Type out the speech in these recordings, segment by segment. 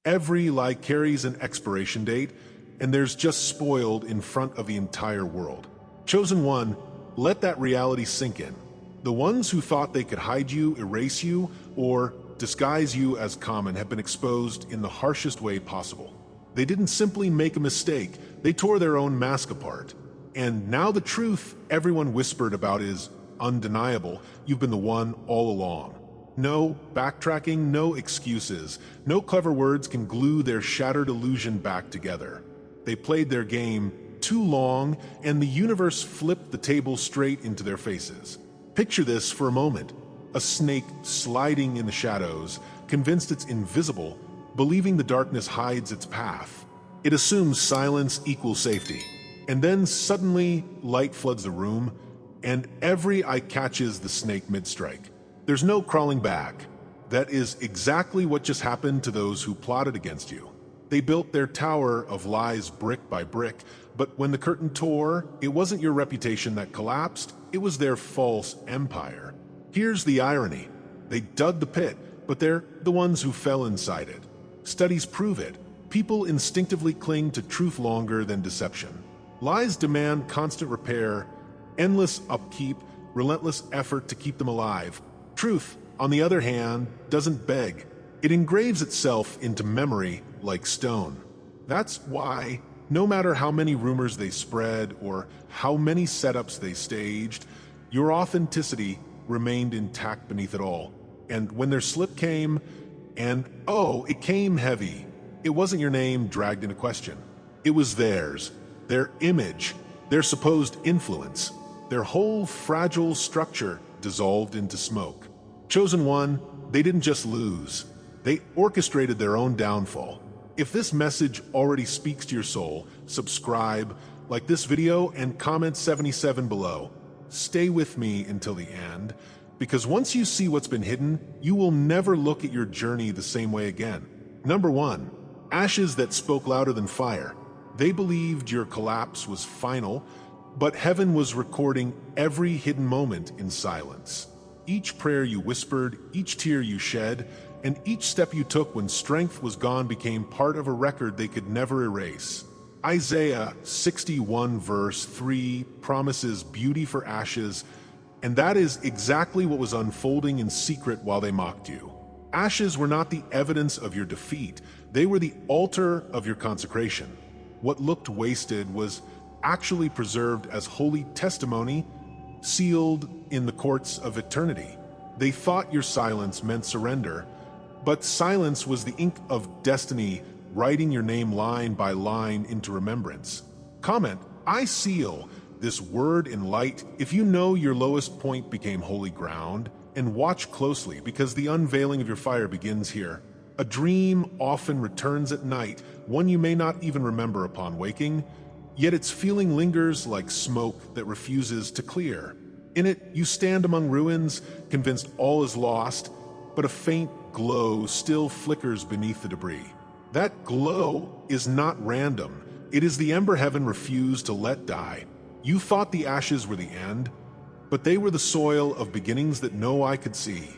Every lie carries an expiration date, and there's just spoiled in front of the entire world. Chosen one, let that reality sink in. The ones who thought they could hide you, erase you, or disguise you as common have been exposed in the harshest way possible. They didn't simply make a mistake, they tore their own mask apart. And now the truth everyone whispered about is undeniable. You've been the one all along. No backtracking, no excuses. No clever words can glue their shattered illusion back together. They played their game too long, and the universe flipped the table straight into their faces. Picture this for a moment. A snake sliding in the shadows, convinced it's invisible, believing the darkness hides its path. It assumes silence equals safety. And then suddenly, light floods the room, and every eye catches the snake mid-strike. There's no crawling back. That is exactly what just happened to those who plotted against you. They built their tower of lies brick by brick, but when the curtain tore, it wasn't your reputation that collapsed, it was their false empire. Here's the irony. They dug the pit, but they're the ones who fell inside it. Studies prove it. People instinctively cling to truth longer than deception. Lies demand constant repair, endless upkeep, relentless effort to keep them alive. Truth, on the other hand, doesn't beg. It engraves itself into memory like stone. That's why, no matter how many rumors they spread or how many setups they staged, your authenticity remained intact beneath it all. And when their slip came, and oh, it came heavy, it wasn't your name dragged into question. It was theirs, their image, their supposed influence, their whole fragile structure dissolved into smoke. Chosen one, they didn't just lose. They orchestrated their own downfall. If this message already speaks to your soul, subscribe, like this video, and comment 77 below. Stay with me until the end, because once you see what's been hidden, you will never look at your journey the same way again. Number 1. Ashes that spoke louder than fire. They believed your collapse was final, but heaven was recording every hidden moment in silence. Each prayer you whispered, each tear you shed, and each step you took when strength was gone became part of a record they could never erase. Isaiah 61 verse 3 promises beauty for ashes, and that is exactly what was unfolding in secret while they mocked you. Ashes were not the evidence of your defeat, they were the altar of your consecration. What looked wasted was actually preserved as holy testimony, sealed in the courts of eternity. They thought your silence meant surrender, but silence was the ink of destiny writing your name line by line into remembrance. Comment, I seal this word in light if you know your lowest point became holy ground, and watch closely because the unveiling of your fire begins here. A dream often returns at night, one you may not even remember upon waking, yet its feeling lingers like smoke that refuses to clear. In it, you stand among ruins, convinced all is lost, but a faint glow still flickers beneath the debris. That glow is not random. It is the ember heaven refused to let die. You thought the ashes were the end, but they were the soil of beginnings that no eye could see.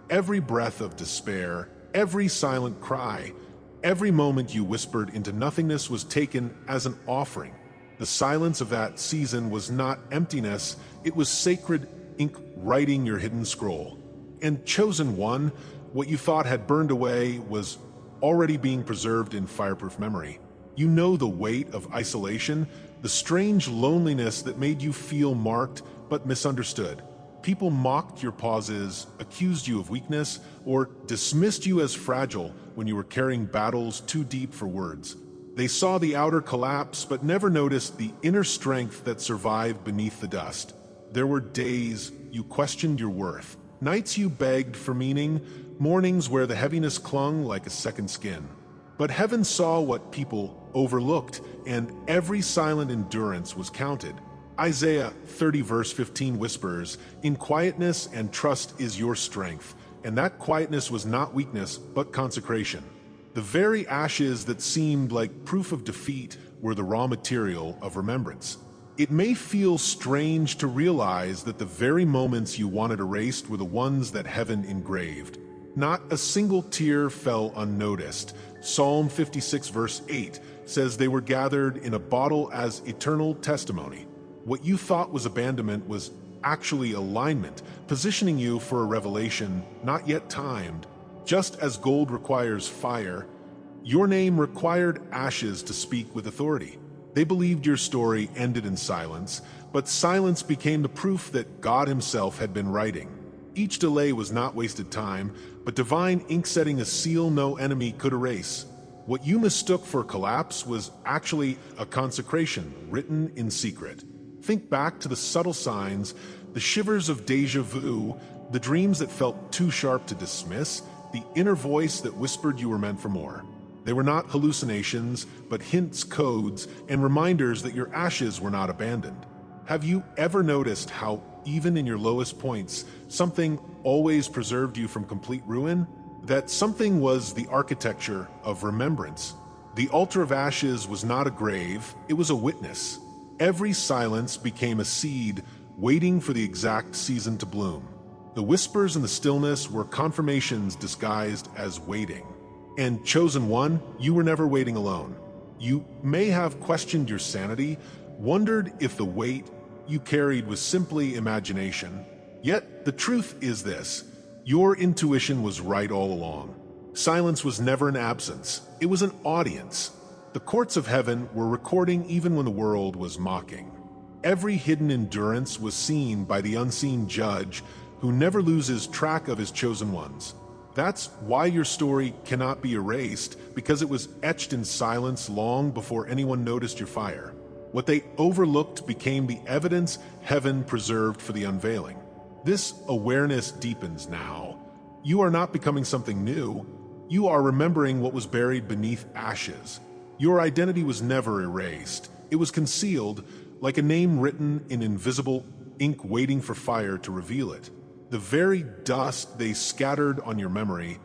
Every breath of despair, every silent cry, every moment you whispered into nothingness was taken as an offering. The silence of that season was not emptiness, it was sacred ink writing your hidden scroll. And chosen one, what you thought had burned away was already being preserved in fireproof memory. You know the weight of isolation, the strange loneliness that made you feel marked but misunderstood. People mocked your pauses, accused you of weakness, or dismissed you as fragile when you were carrying battles too deep for words. They saw the outer collapse but never noticed the inner strength that survived beneath the dust. There were days you questioned your worth, nights you begged for meaning, mornings where the heaviness clung like a second skin. But heaven saw what people overlooked, and every silent endurance was counted. Isaiah 30 verse 15 whispers, "In quietness and trust is your strength," and that quietness was not weakness, but consecration. The very ashes that seemed like proof of defeat were the raw material of remembrance. It may feel strange to realize that the very moments you wanted erased were the ones that heaven engraved. Not a single tear fell unnoticed. Psalm 56 verse 8 says they were gathered in a bottle as eternal testimony. What you thought was abandonment was actually alignment, positioning you for a revelation not yet timed. Just as gold requires fire, your name required ashes to speak with authority. They believed your story ended in silence, but silence became the proof that God himself had been writing. Each delay was not wasted time, but divine ink setting a seal no enemy could erase. What you mistook for collapse was actually a consecration written in secret. Think back to the subtle signs, the shivers of deja vu, the dreams that felt too sharp to dismiss, the inner voice that whispered you were meant for more. They were not hallucinations, but hints, codes, and reminders that your ashes were not abandoned. Have you ever noticed how, even in your lowest points, something always preserved you from complete ruin? That something was the architecture of remembrance. The altar of ashes was not a grave, it was a witness. Every silence became a seed waiting for the exact season to bloom. The whispers in the stillness were confirmations disguised as waiting. And chosen one, you were never waiting alone. You may have questioned your sanity, wondered if the weight you carried was simply imagination. Yet the truth is this: your intuition was right all along. Silence was never an absence, it was an audience. The courts of heaven were recording even when the world was mocking. Every hidden endurance was seen by the unseen judge who never loses track of his chosen ones. That's why your story cannot be erased, because it was etched in silence long before anyone noticed your fire. What they overlooked became the evidence heaven preserved for the unveiling. This awareness deepens now. You are not becoming something new. You are remembering what was buried beneath ashes. Your identity was never erased. It was concealed, like a name written in invisible ink waiting for fire to reveal it. The very dust they scattered on your memory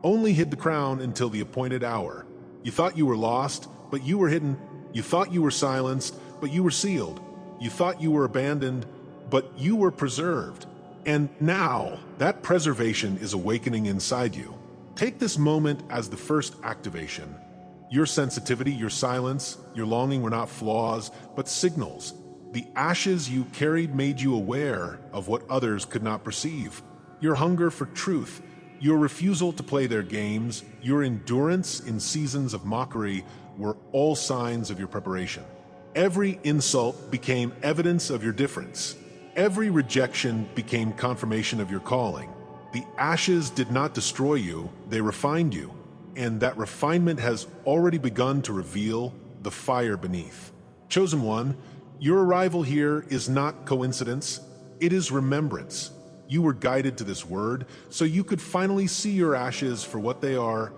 only hid the crown until the appointed hour. You thought you were lost, but you were hidden. You thought you were silenced, but you were sealed. You thought you were abandoned, but you were preserved. And now, that preservation is awakening inside you. Take this moment as the first activation. Your sensitivity, your silence, your longing were not flaws, but signals. The ashes you carried made you aware of what others could not perceive. Your hunger for truth, your refusal to play their games, your endurance in seasons of mockery were all signs of your preparation. Every insult became evidence of your difference. Every rejection became confirmation of your calling. The ashes did not destroy you, they refined you. And that refinement has already begun to reveal the fire beneath. Chosen one, your arrival here is not coincidence, it is remembrance. You were guided to this word so you could finally see your ashes for what they are,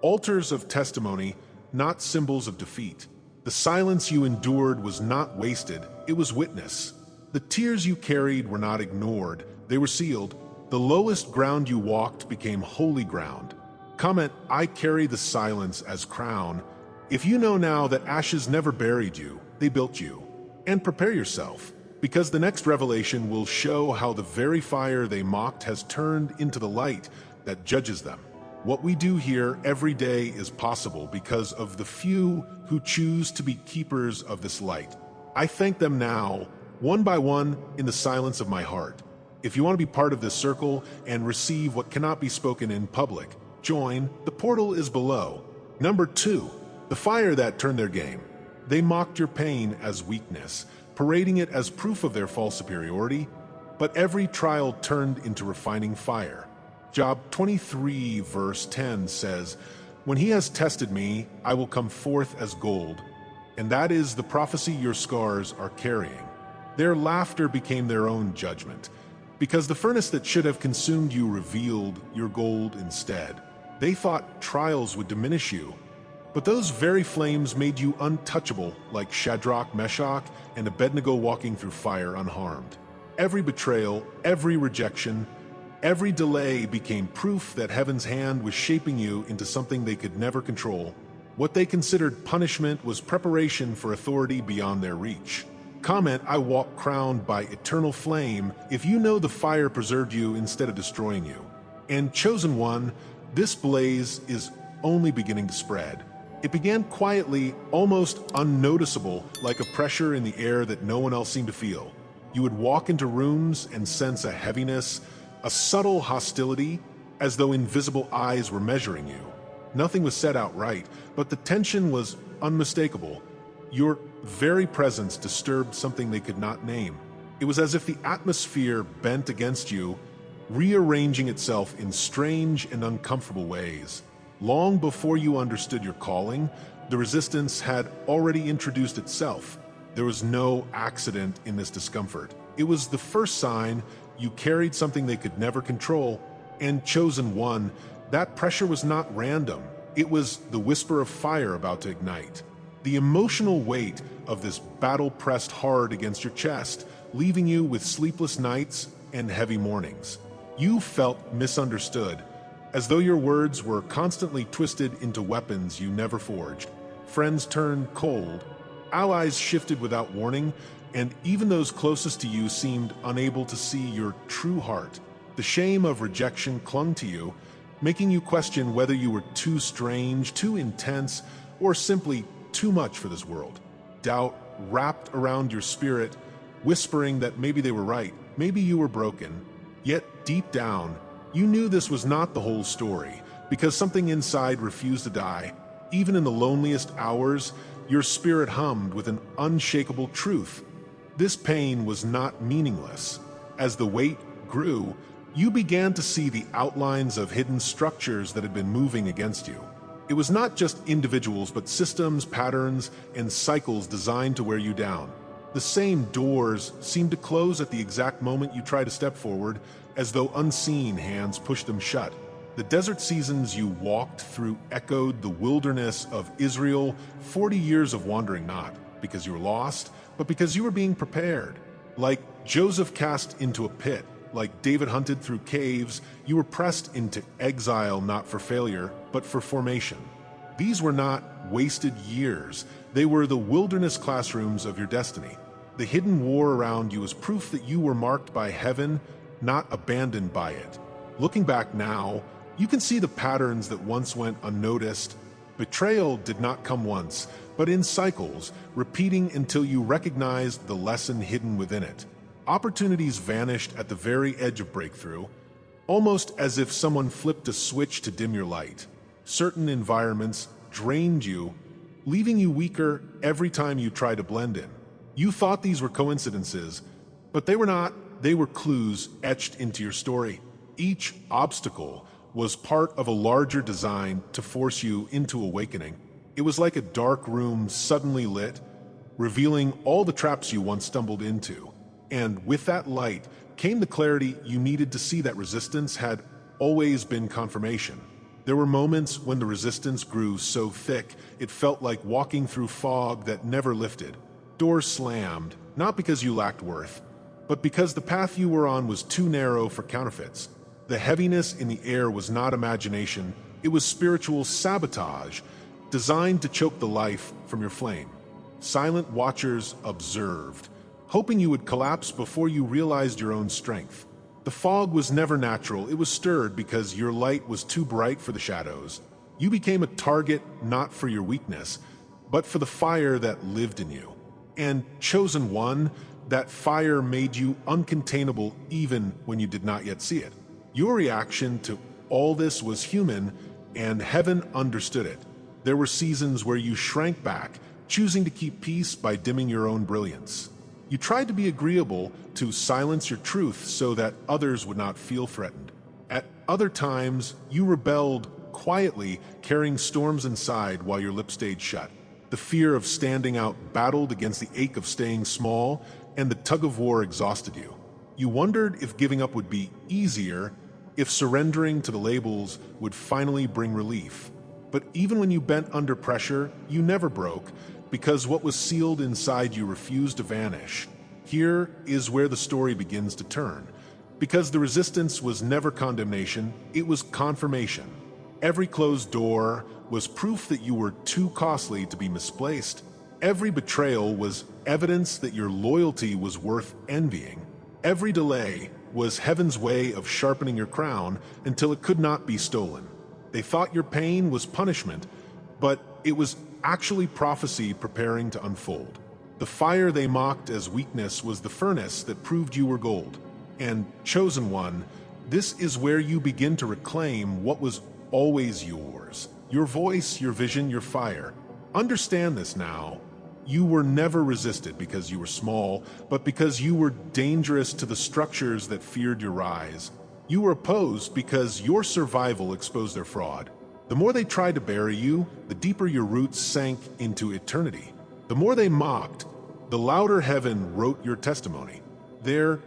altars of testimony, not symbols of defeat. The silence you endured was not wasted, it was witness. The tears you carried were not ignored, they were sealed. The lowest ground you walked became holy ground. Comment, I carry the silence as crown. If you know now that ashes never buried you, they built you. And prepare yourself, because the next revelation will show how the very fire they mocked has turned into the light that judges them. What we do here every day is possible because of the few who choose to be keepers of this light. I thank them now, one by one, in the silence of my heart. If you want to be part of this circle and receive what cannot be spoken in public, join. The portal is below. Number 2, the fire that turned their game. They mocked your pain as weakness, parading it as proof of their false superiority, but every trial turned into refining fire. Job 23 verse 10 says, "When he has tested me, I will come forth as gold." And that is the prophecy your scars are carrying. Their laughter became their own judgment, because the furnace that should have consumed you revealed your gold instead. They thought trials would diminish you, but those very flames made you untouchable, like Shadrach, Meshach, and Abednego walking through fire unharmed. Every betrayal, every rejection, every delay became proof that heaven's hand was shaping you into something they could never control. What they considered punishment was preparation for authority beyond their reach. Comment, I walk crowned by eternal flame, if you know the fire preserved you instead of destroying you. And Chosen One, this blaze is only beginning to spread. It began quietly, almost unnoticeable, like a pressure in the air that no one else seemed to feel. You would walk into rooms and sense a heaviness, a subtle hostility, as though invisible eyes were measuring you. Nothing was said outright, but the tension was unmistakable. Your very presence disturbed something they could not name. It was as if the atmosphere bent against you, rearranging itself in strange and uncomfortable ways. Long before you understood your calling, the resistance had already introduced itself. There was no accident in this discomfort. It was the first sign you carried something they could never control. And Chosen One, that pressure was not random. It was the whisper of fire about to ignite. The emotional weight of this battle pressed hard against your chest, leaving you with sleepless nights and heavy mornings. You felt misunderstood, as though your words were constantly twisted into weapons you never forged. Friends turned cold, allies shifted without warning, and even those closest to you seemed unable to see your true heart. The shame of rejection clung to you, making you question whether you were too strange, too intense, or simply too much for this world. Doubt wrapped around your spirit, whispering that maybe they were right, maybe you were broken. Yet deep down, you knew this was not the whole story, because something inside refused to die. Even in the loneliest hours, your spirit hummed with an unshakable truth. This pain was not meaningless. As the weight grew, you began to see the outlines of hidden structures that had been moving against you. It was not just individuals, but systems, patterns, and cycles designed to wear you down. The same doors seemed to close at the exact moment you tried to step forward, as though unseen hands pushed them shut. The desert seasons you walked through echoed the wilderness of Israel, 40 years of wandering, not because you were lost, but because you were being prepared. Like Joseph cast into a pit, like David hunted through caves, you were pressed into exile not for failure, but for formation. These were not wasted years. They were the wilderness classrooms of your destiny. The hidden war around you was proof that you were marked by heaven, not abandoned by it. Looking back now, you can see the patterns that once went unnoticed. Betrayal did not come once, but in cycles, repeating until you recognized the lesson hidden within it. Opportunities vanished at the very edge of breakthrough, almost as if someone flipped a switch to dim your light. Certain environments drained you, leaving you weaker every time you tried to blend in. You thought these were coincidences, but they were not. They were clues etched into your story. Each obstacle was part of a larger design to force you into awakening. It was like a dark room suddenly lit, revealing all the traps you once stumbled into. And with that light came the clarity you needed to see that resistance had always been confirmation. There were moments when the resistance grew so thick it felt like walking through fog that never lifted. Doors slammed, not because you lacked worth, but because the path you were on was too narrow for counterfeits. The heaviness in the air was not imagination, it was spiritual sabotage, designed to choke the life from your flame. Silent watchers observed, hoping you would collapse before you realized your own strength. The fog was never natural, it was stirred because your light was too bright for the shadows. You became a target not for your weakness, but for the fire that lived in you. And Chosen One, that fire made you uncontainable even when you did not yet see it. Your reaction to all this was human, and heaven understood it. There were seasons where you shrank back, choosing to keep peace by dimming your own brilliance. You tried to be agreeable, to silence your truth so that others would not feel threatened. At other times, you rebelled quietly, carrying storms inside while your lips stayed shut. The fear of standing out battled against the ache of staying small, and the tug-of-war exhausted you. You wondered if giving up would be easier, if surrendering to the labels would finally bring relief. But even when you bent under pressure, you never broke, because what was sealed inside you refused to vanish. Here is where the story begins to turn. Because the resistance was never condemnation, it was confirmation. Every closed door was proof that you were too costly to be misplaced. Every betrayal was evidence that your loyalty was worth envying. Every delay was heaven's way of sharpening your crown until it could not be stolen. They thought your pain was punishment, but it was actually prophecy preparing to unfold. The fire they mocked as weakness was the furnace that proved you were gold. And, chosen one, this is where you begin to reclaim what was always yours. Your voice, your vision, your fire. Understand this now. You were never resisted because you were small, but because you were dangerous to the structures that feared your rise. You were opposed because your survival exposed their fraud. The more they tried to bury you, the deeper your roots sank into eternity. The more they mocked, the louder heaven wrote your testimony. Their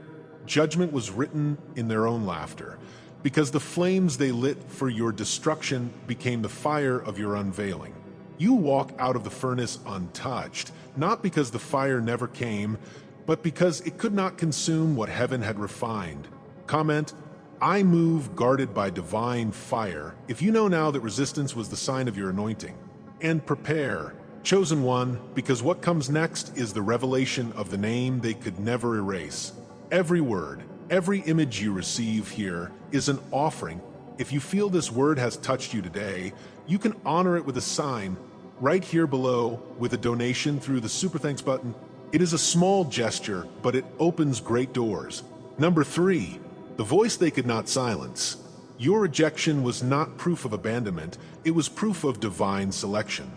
judgment was written in their own laughter, because the flames they lit for your destruction became the fire of your unveiling. You walk out of the furnace untouched, not because the fire never came, but because it could not consume what heaven had refined. Comment, I move guarded by divine fire, if you know now that resistance was the sign of your anointing. And prepare, chosen one, because what comes next is the revelation of the name they could never erase. Every word, every image you receive here is an offering. If you feel this word has touched you today, you can honor it with a sign right here below with a donation through the Super Thanks button. It is a small gesture, but it opens great doors. Number 3, the voice they could not silence. Your rejection was not proof of abandonment, it was proof of divine selection.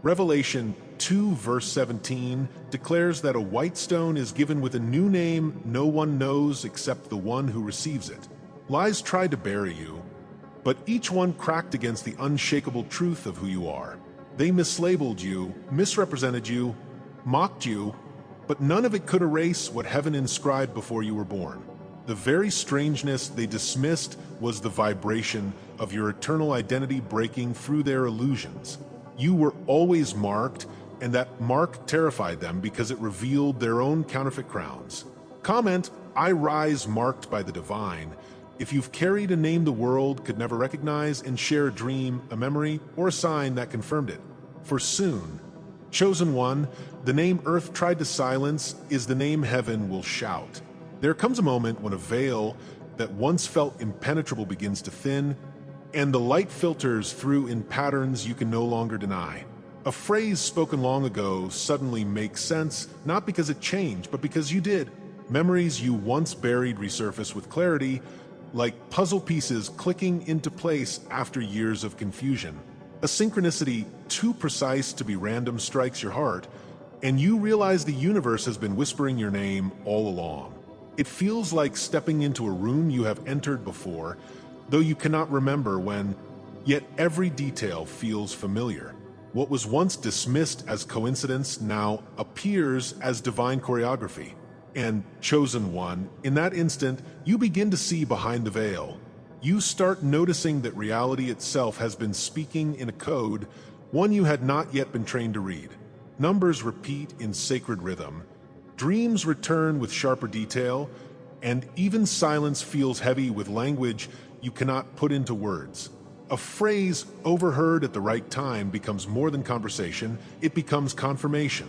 Revelation 2 verse 17 declares that a white stone is given with a new name no one knows except the one who receives it. Lies tried to bury you, but each one cracked against the unshakable truth of who you are. They mislabeled you, misrepresented you, mocked you, but none of it could erase what heaven inscribed before you were born. The very strangeness they dismissed was the vibration of your eternal identity breaking through their illusions. You were always marked, and that mark terrified them because it revealed their own counterfeit crowns. Comment, I rise marked by the divine. If you've carried a name the world could never recognize, and share a dream, a memory, or a sign that confirmed it. For soon, chosen one, the name earth tried to silence is the name heaven will shout. There comes a moment when a veil that once felt impenetrable begins to thin, and the light filters through in patterns you can no longer deny. A phrase spoken long ago suddenly makes sense, not because it changed, but because you did. Memories you once buried resurface with clarity, like puzzle pieces clicking into place after years of confusion. A synchronicity too precise to be random strikes your heart, and you realize the universe has been whispering your name all along. It feels like stepping into a room you have entered before, though you cannot remember when, yet every detail feels familiar. What was once dismissed as coincidence now appears as divine choreography. And chosen one, in that instant, you begin to see behind the veil. You start noticing that reality itself has been speaking in a code, one you had not yet been trained to read. Numbers repeat in sacred rhythm. Dreams return with sharper detail, and even silence feels heavy with language you cannot put into words. A phrase overheard at the right time becomes more than conversation, it becomes confirmation.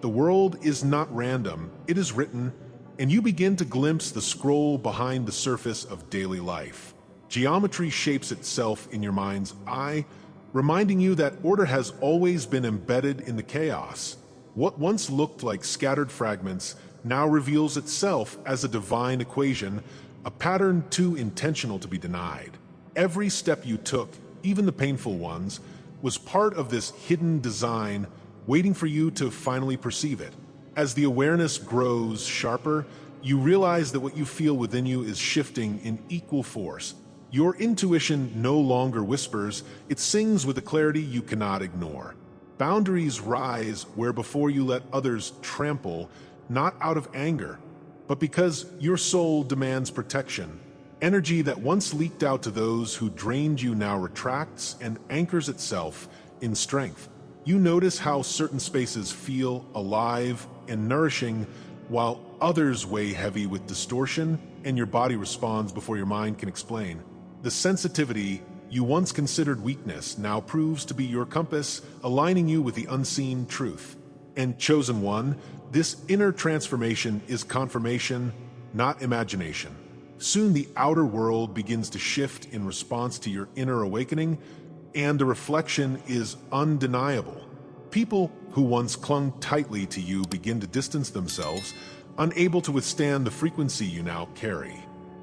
The world is not random, it is written, and you begin to glimpse the scroll behind the surface of daily life. Geometry shapes itself in your mind's eye, reminding you that order has always been embedded in the chaos. What once looked like scattered fragments now reveals itself as a divine equation, a pattern too intentional to be denied. Every step you took, even the painful ones, was part of this hidden design waiting for you to finally perceive it. As the awareness grows sharper, you realize that what you feel within you is shifting in equal force. Your intuition no longer whispers, it sings with a clarity you cannot ignore. Boundaries rise where before you let others trample, not out of anger, but because your soul demands protection. Energy that once leaked out to those who drained you now retracts and anchors itself in strength. You notice how certain spaces feel alive and nourishing, while others weigh heavy with distortion, and your body responds before your mind can explain. The sensitivity you once considered weakness now proves to be your compass, aligning you with the unseen truth. And chosen one, this inner transformation is confirmation, not imagination. Soon the outer world begins to shift in response to your inner awakening, and the reflection is undeniable. People who once clung tightly to you begin to distance themselves, unable to withstand the frequency you now carry.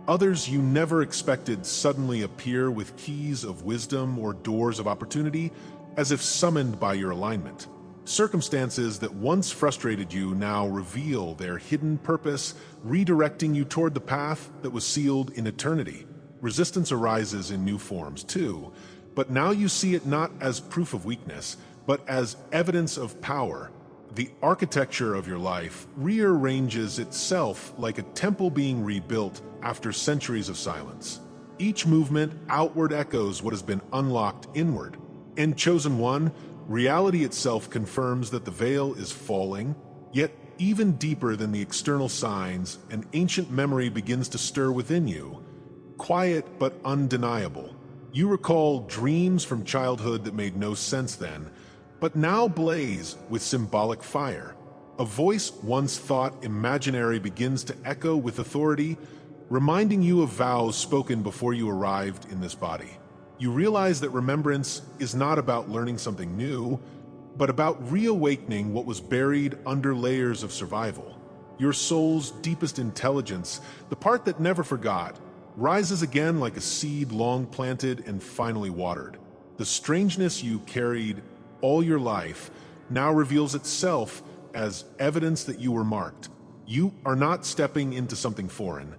Others you never expected suddenly appear with keys of wisdom or doors of opportunity, as if summoned by your alignment. Circumstances that once frustrated you now reveal their hidden purpose, redirecting you toward the path that was sealed in eternity. Resistance arises in new forms too, but now you see it not as proof of weakness, but as evidence of power. The architecture of your life rearranges itself like a temple being rebuilt after centuries of silence. Each movement outward echoes what has been unlocked inward. And Chosen One, reality itself confirms that the veil is falling, yet even deeper than the external signs, an ancient memory begins to stir within you. Quiet but undeniable. You recall dreams from childhood that made no sense then, but now blaze with symbolic fire. A voice once thought imaginary begins to echo with authority, reminding you of vows spoken before you arrived in this body. You realize that remembrance is not about learning something new, but about reawakening what was buried under layers of survival. Your soul's deepest intelligence, the part that never forgot, rises again like a seed long planted and finally watered. The strangeness you carried all your life now reveals itself as evidence that you were marked. You are not stepping into something foreign.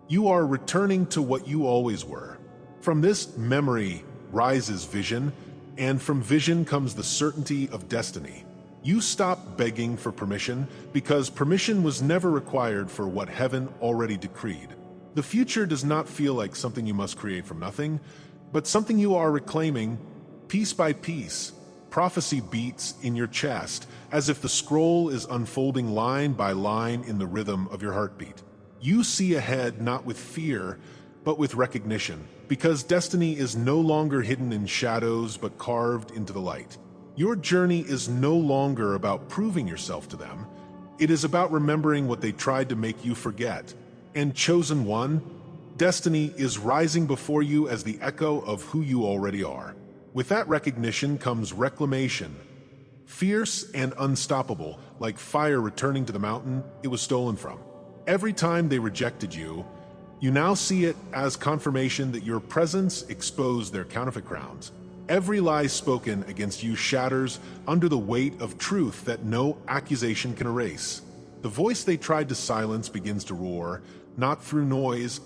You are returning to what you always were. From this memory rises vision, and from vision comes the certainty of destiny. You stop begging for permission because permission was never required for what heaven already decreed. The future does not feel like something you must create from nothing, but something you are reclaiming piece by piece. Prophecy beats in your chest, as if the scroll is unfolding line by line in the rhythm of your heartbeat. You see ahead not with fear, but with recognition, because destiny is no longer hidden in shadows but carved into the light. Your journey is no longer about proving yourself to them. It is about remembering what they tried to make you forget. And Chosen One, destiny is rising before you as the echo of who you already are. With that recognition comes reclamation, fierce and unstoppable, like fire returning to the mountain it was stolen from. Every time they rejected you, you now see it as confirmation that your presence exposed their counterfeit crowns. Every lie spoken against you shatters under the weight of truth that no accusation can erase. The voice they tried to silence begins to roar, not through noise,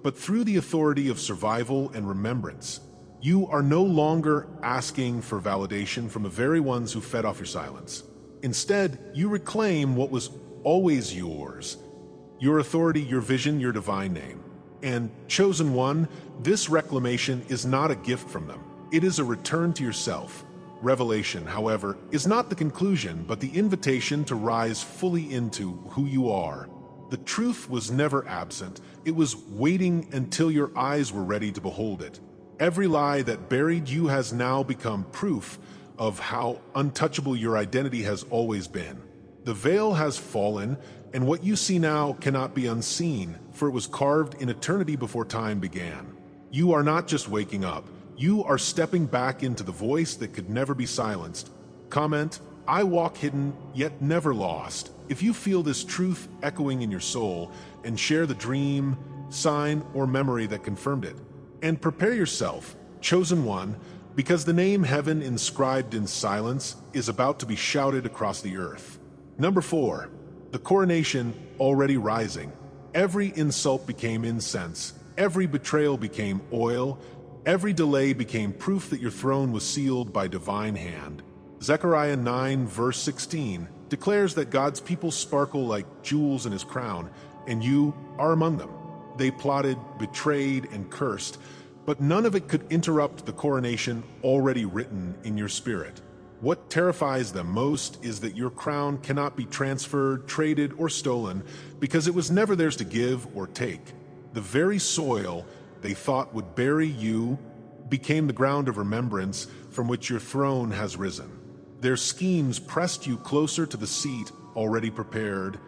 but through the authority of survival and remembrance. You are no longer asking for validation from the very ones who fed off your silence. Instead, you reclaim what was always yours: your authority, your vision, your divine name. And Chosen One, this reclamation is not a gift from them. It is a return to yourself. Revelation, however, is not the conclusion, but the invitation to rise fully into who you are. The truth was never absent. It was waiting until your eyes were ready to behold it. Every lie that buried you has now become proof of how untouchable your identity has always been. The veil has fallen, and what you see now cannot be unseen, for it was carved in eternity before time began. You are not just waking up. You are stepping back into the voice that could never be silenced. Comment, I walk hidden, yet never lost. If you feel this truth echoing in your soul, and share the dream, sign, or memory that confirmed it. And prepare yourself, Chosen One, because the name heaven inscribed in silence is about to be shouted across the earth. Number 4, the coronation already rising. Every insult became incense, every betrayal became oil, every delay became proof that your throne was sealed by divine hand. Zechariah 9 verse 16 declares that God's people sparkle like jewels in his crown, and you are among them. They plotted, betrayed, and cursed, but none of it could interrupt the coronation already written in your spirit. What terrifies them most is that your crown cannot be transferred, traded, or stolen because it was never theirs to give or take. The very soil they thought would bury you became the ground of remembrance from which your throne has risen. Their schemes pressed you closer to the seat already prepared,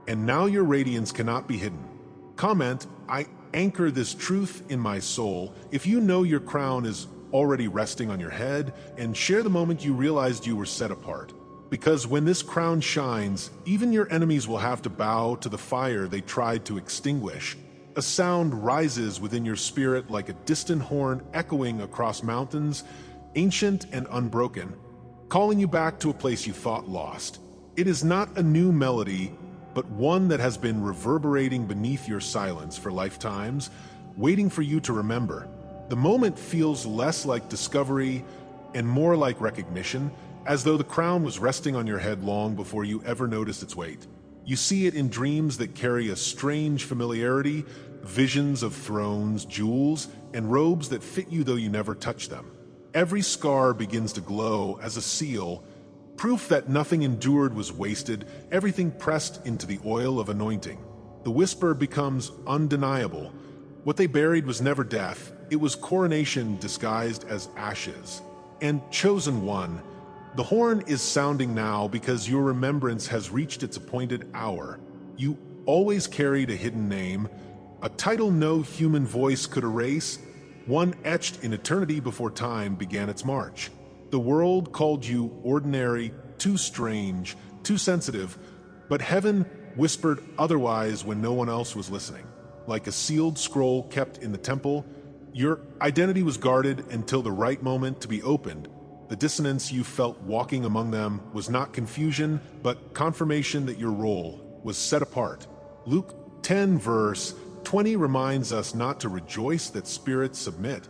and now your radiance cannot be hidden. Comment, I anchor this truth in my soul. If you know your crown is already resting on your head, and share the moment you realized you were set apart. Because when this crown shines, even your enemies will have to bow to the fire they tried to extinguish. A sound rises within your spirit like a distant horn echoing across mountains, ancient and unbroken, calling you back to a place you thought lost. It is not a new melody, but one that has been reverberating beneath your silence for lifetimes, waiting for you to remember. The moment feels less like discovery and more like recognition, as though the crown was resting on your head long before you ever noticed its weight. You see it in dreams that carry a strange familiarity, visions of thrones, jewels, and robes that fit you though you never touch them. Every scar begins to glow as a seal, proof that nothing endured was wasted, everything pressed into the oil of anointing. The whisper becomes undeniable. What they buried was never death, it was coronation disguised as ashes. And chosen one, the horn is sounding now because your remembrance has reached its appointed hour. You always carried a hidden name, a title no human voice could erase, one etched in eternity before time began its march. The world called you ordinary, too strange, too sensitive, but heaven whispered otherwise when no one else was listening. Like a sealed scroll kept in the temple, your identity was guarded until the right moment to be opened. The dissonance you felt walking among them was not confusion, but confirmation that your role was set apart. Luke 10 verse 20 reminds us not to rejoice that spirits submit,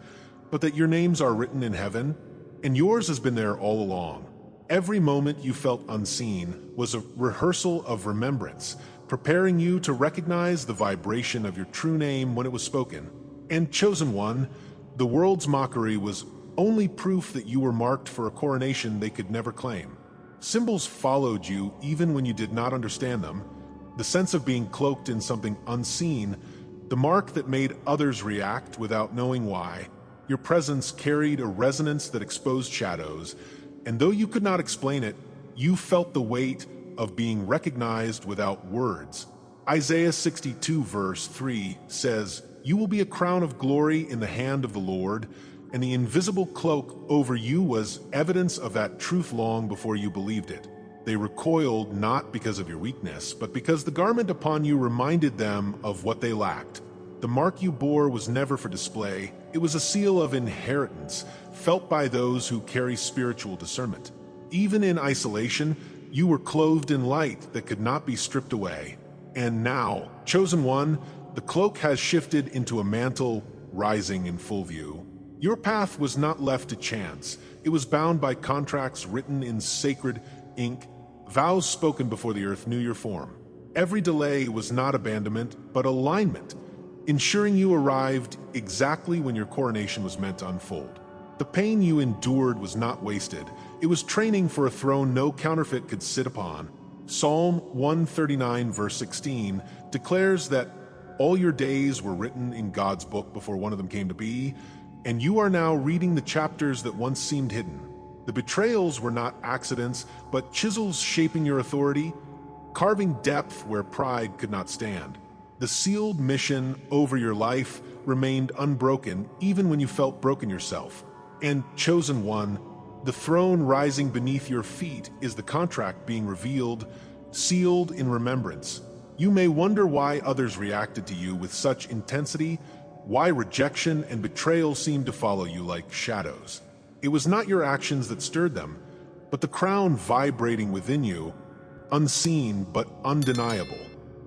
but that your names are written in heaven, and yours has been there all along. Every moment you felt unseen was a rehearsal of remembrance, preparing you to recognize the vibration of your true name when it was spoken. And chosen one, the world's mockery was only proof that you were marked for a coronation they could never claim. Symbols followed you even when you did not understand them. The sense of being cloaked in something unseen, the mark that made others react without knowing why. Your presence carried a resonance that exposed shadows, and though you could not explain it, you felt the weight of being recognized without words. Isaiah 62 verse 3 says, "You will be a crown of glory in the hand of the Lord," and the invisible cloak over you was evidence of that truth long before you believed it. They recoiled not because of your weakness, but because the garment upon you reminded them of what they lacked. The mark you bore was never for display. It was a seal of inheritance, felt by those who carry spiritual discernment. Even in isolation, you were clothed in light that could not be stripped away. And now, chosen one, the cloak has shifted into a mantle rising in full view. Your path was not left to chance. It was bound by contracts written in sacred ink, vows spoken before the earth knew your form. Every delay was not abandonment, but alignment, ensuring you arrived exactly when your coronation was meant to unfold. The pain you endured was not wasted. It was training for a throne no counterfeit could sit upon. Psalm 139 verse 16 declares that all your days were written in God's book before one of them came to be, and you are now reading the chapters that once seemed hidden. The betrayals were not accidents, but chisels shaping your authority, carving depth where pride could not stand. The sealed mission over your life remained unbroken even when you felt broken yourself. And chosen one, the throne rising beneath your feet is the contract being revealed, sealed in remembrance. You may wonder why others reacted to you with such intensity, why rejection and betrayal seemed to follow you like shadows. It was not your actions that stirred them, but the crown vibrating within you, unseen but undeniable.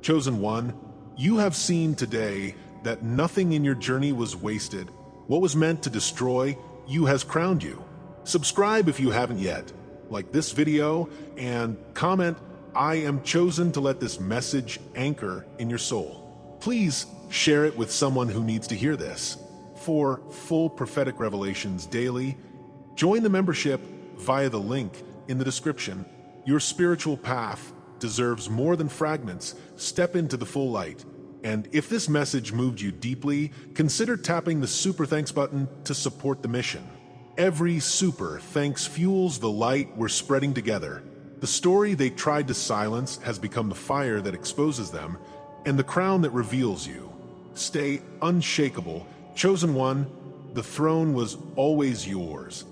Chosen one, you have seen today that nothing in your journey was wasted. What was meant to destroy you has crowned you. Subscribe if you haven't yet, like this video, and comment, "I am chosen to let this message anchor in your soul." Please share it with someone who needs to hear this. For full prophetic revelations daily, join the membership via the link in the description. Your spiritual path deserves more than fragments. Step into the full light. And if this message moved you deeply, consider tapping the Super Thanks button to support the mission. Every super thanks fuels the light we're spreading together. The story they tried to silence has become the fire that exposes them, and the crown that reveals you. Stay unshakable. Chosen One, the throne was always yours.